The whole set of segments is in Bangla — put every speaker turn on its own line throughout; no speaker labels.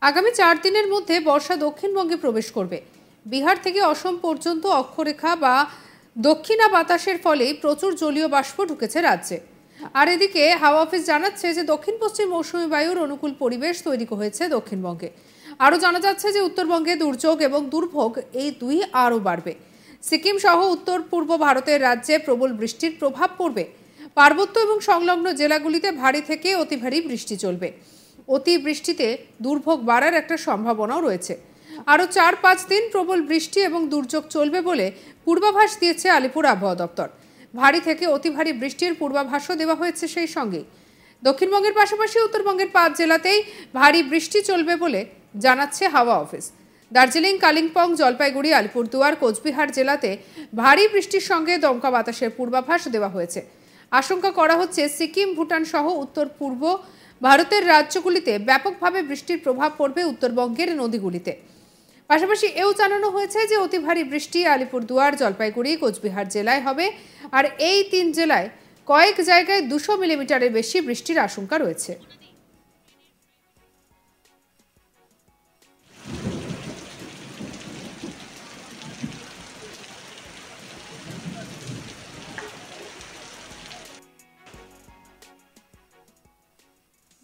আগামী 4 দিনের মধ্যে বর্ষা দক্ষিণবঙ্গে প্রবেশ করবে। বিহার থেকে অসম পর্যন্ত অক্ষরেখা বা দক্ষিণা বাতাসের ফলে প্রচুর জলীয় বাষ্প ঢুকেছে রাজ্যে। আর এদিকে হাওয়া অফিস জানাচ্ছে যে দক্ষিণ পশ্চিম মৌসুমী বায়ুর অনুকূল পরিবেশ তৈরি হয়েছে দক্ষিণবঙ্গে। আরও জানা যাচ্ছে যে উত্তরবঙ্গে দুর্যোগ এবং দুর্ভোগ এই দুই আরও বাড়বে। সিকিম সহ উত্তর পূর্ব ভারতের রাজ্যে প্রবল বৃষ্টির প্রভাব পড়বে। পার্বত্য এবং সংলগ্ন জেলাগুলিতে ভারী থেকে অতি ভারী বৃষ্টি চলবে। অতি বৃষ্টিতে দুর্ভোগ বাড়ার একটা সম্ভাবনাও রয়েছে। আরও 4-5 দিন প্রবল বৃষ্টি এবং দুর্যোগ চলবে বলে পূর্বাভাস দিয়েছে আলিপুর আবহাওয়া দপ্তর। ভারী থেকে অতি ভারী বৃষ্টির পূর্বাভাসও দেওয়া হয়েছে। সেই সঙ্গে দক্ষিণবঙ্গের পাশাপাশি উত্তরবঙ্গের 5 জেলাতেই ভারী বৃষ্টি চলবে বলে জানাচ্ছে হাওয়া অফিস। দার্জিলিং, কালিম্পং, জলপাইগুড়ি, আলিপুরদুয়ার, কোচবিহার জেলাতে ভারী বৃষ্টির সঙ্গে দমকা বাতাসের পূর্বাভাস দেওয়া হয়েছে। আশঙ্কা করা হচ্ছে সিকিম, ভুটান সহ উত্তর পূর্ব ভারতের রাজ্যগুলিতে ব্যাপকভাবে বৃষ্টির প্রভাব পড়বে উত্তরবঙ্গের নদীগুলিতে। পাশাপাশি এও জানানো হয়েছে যে অতি ভারী বৃষ্টি আলিপুরদুয়ার, জলপাইগুড়ি, কোচবিহার জেলায় হবে। আর এই 3 জেলায় কয়েক জায়গায় 200 মিলিমিটারের বেশি বৃষ্টির আশঙ্কা রয়েছে।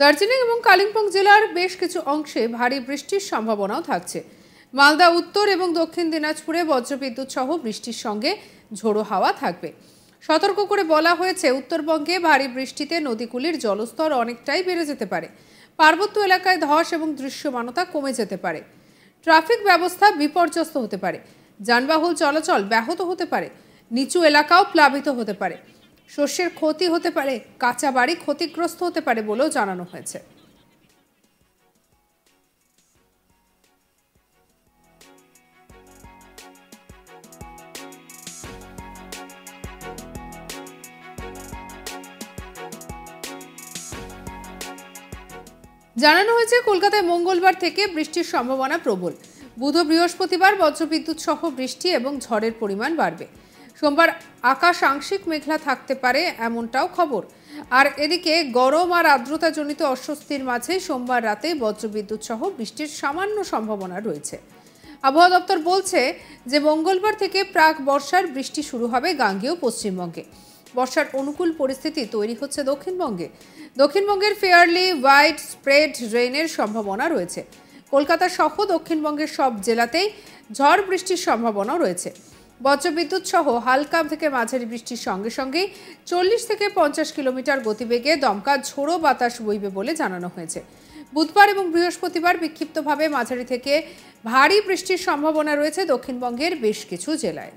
দার্জিলিং এবং কালিম্পং জেলার বেশ কিছু অংশে ভারী বৃষ্টির সম্ভাবনাও থাকছে। মালদা, উত্তর এবং দক্ষিণ দিনাজপুরে বজ্রবিদ্যুৎ সহ বৃষ্টির সঙ্গে ঝোড়ো হাওয়া থাকবে। সতর্ক করে বলা হয়েছে উত্তরবঙ্গে ভারী বৃষ্টিতে নদীগুলির জলস্তর অনেকটাই বেড়ে যেতে পারে। পার্বত্য এলাকায় ধস এবং দৃশ্যমানতা কমে যেতে পারে। ট্রাফিক ব্যবস্থা বিপর্যস্ত হতে পারে। যানবাহন চলাচল ব্যাহত হতে পারে। নিচু এলাকাও প্লাবিত হতে পারে। শস্যের ক্ষতি হতে পারে। কাঁচা বাড়ি ক্ষতিগ্রস্ত হতে পারে বলেও জানানো হয়েছে। জানানো হয়েছে কলকাতায় মঙ্গলবার থেকে বৃষ্টির সম্ভাবনা প্রবল। বুধ ও বৃহস্পতিবার বজ্রবিদ্যুৎ সহ বৃষ্টি এবং ঝড়ের পরিমাণ বাড়বে। সোমবার আকাশ আংশিক মেঘলা থাকতে পারে এমনটাও খবর। আর এদিকে গরম আর আর্দ্রতাজনিত অস্বস্তির মাঝে সোমবার রাতে বজ্রবিদ্যুৎ সহ বৃষ্টির সামান্য সম্ভাবনা রয়েছে। আবহাওয়া দপ্তর বলছে যে মঙ্গলবার থেকে প্রাক বর্ষার বৃষ্টি শুরু হবে গাঙ্গেয় পশ্চিমবঙ্গে। বর্ষার অনুকূল পরিস্থিতি তৈরি হচ্ছে দক্ষিণবঙ্গে। দক্ষিণবঙ্গের ফেয়ারলি ওয়াইড স্প্রেড রেইনের সম্ভাবনা রয়েছে। কলকাতা সহ দক্ষিণবঙ্গের সব জেলাতেই ঝড় বৃষ্টির সম্ভাবনা রয়েছে। বজ্রবিদ্যুৎ সহ হালকা থেকে মাঝারি বৃষ্টির সঙ্গে সঙ্গে 40 থেকে 50 কিলোমিটার গতিবেগে দমকা ঝোড়ো বাতাস বইবে বলে জানানো হয়েছে। বুধবার এবং বৃহস্পতিবার বিক্ষিপ্তভাবে মাঝারি থেকে ভারী বৃষ্টির সম্ভাবনা রয়েছে দক্ষিণবঙ্গের বেশ কিছু জেলায়।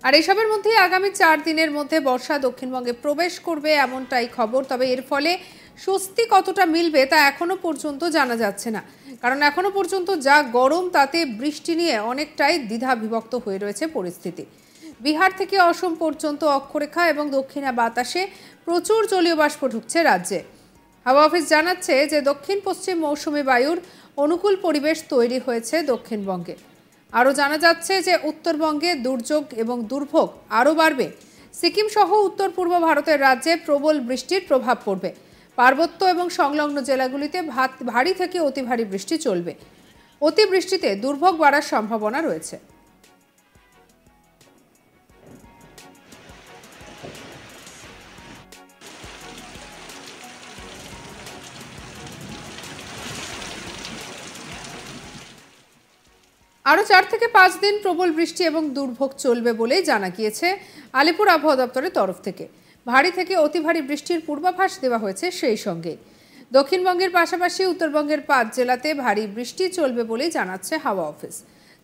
আর এসবের মধ্যে আগামী 4 দিনের মধ্যে বর্ষা দক্ষিণবঙ্গে প্রবেশ করবে এমনটাই খবর। তবে এর ফলে স্বস্তি কতটা মিলবে তা এখনো পর্যন্ত জানা যাচ্ছে না। কারণ এখনো পর্যন্ত যা গরম তাতে বৃষ্টি নিয়ে অনেকটাই দ্বিধা বিভক্ত হয়ে রয়েছে পরিস্থিতি। বিহার থেকে অসম পর্যন্ত অক্ষরেখা এবং দক্ষিণা বাতাসে প্রচুর জলীয় বাষ্প ঢুকছে রাজ্যে। হাওয়া অফিস জানাচ্ছে যে দক্ষিণ পশ্চিম মৌসুমী বায়ুর অনুকূল পরিবেশ তৈরি হয়েছে দক্ষিণবঙ্গে। আরও জানা যাচ্ছে যে উত্তরবঙ্গে দুর্যোগ এবং দুর্ভোগ আরও বাড়বে। সিকিম সহ উত্তর পূর্ব ভারতের রাজ্যে প্রবল বৃষ্টির প্রভাব পড়বে। পার্বত্য এবং সংলগ্ন জেলাগুলিতে ভারী থেকে অতি ভারী বৃষ্টি চলবে। অতি বৃষ্টিতে দুর্ভোগ বাড়ার সম্ভাবনা রয়েছে। আরও 4 থেকে 5 দিন প্রবল বৃষ্টি এবং দুর্ভোগ চলবে বলেই জানা গিয়েছে আলিপুর আবহাওয়া দপ্তরের তরফ থেকে। ভারী থেকে অতি ভারী বৃষ্টির পূর্বাভাস দেওয়া হয়েছে। সেই সঙ্গে দক্ষিণবঙ্গের পাশাপাশি উত্তরবঙ্গের 5 জেলাতে ভারী বৃষ্টি চলবে বলেই জানাচ্ছে হাওয়া অফিস।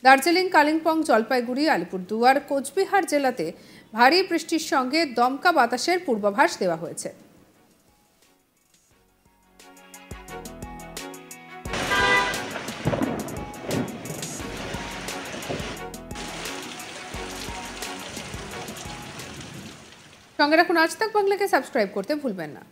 দার্জিলিং, কালিম্পং, জলপাইগুড়ি, আলিপুরদুয়ার, কোচবিহার জেলাতে ভারী বৃষ্টির সঙ্গে দমকা বাতাসের পূর্বাভাস দেওয়া হয়েছে। সঙ্গে রাখুন আজ তাক বাংলাকে সাবস্ক্রাইব করতে ভুলবেন না।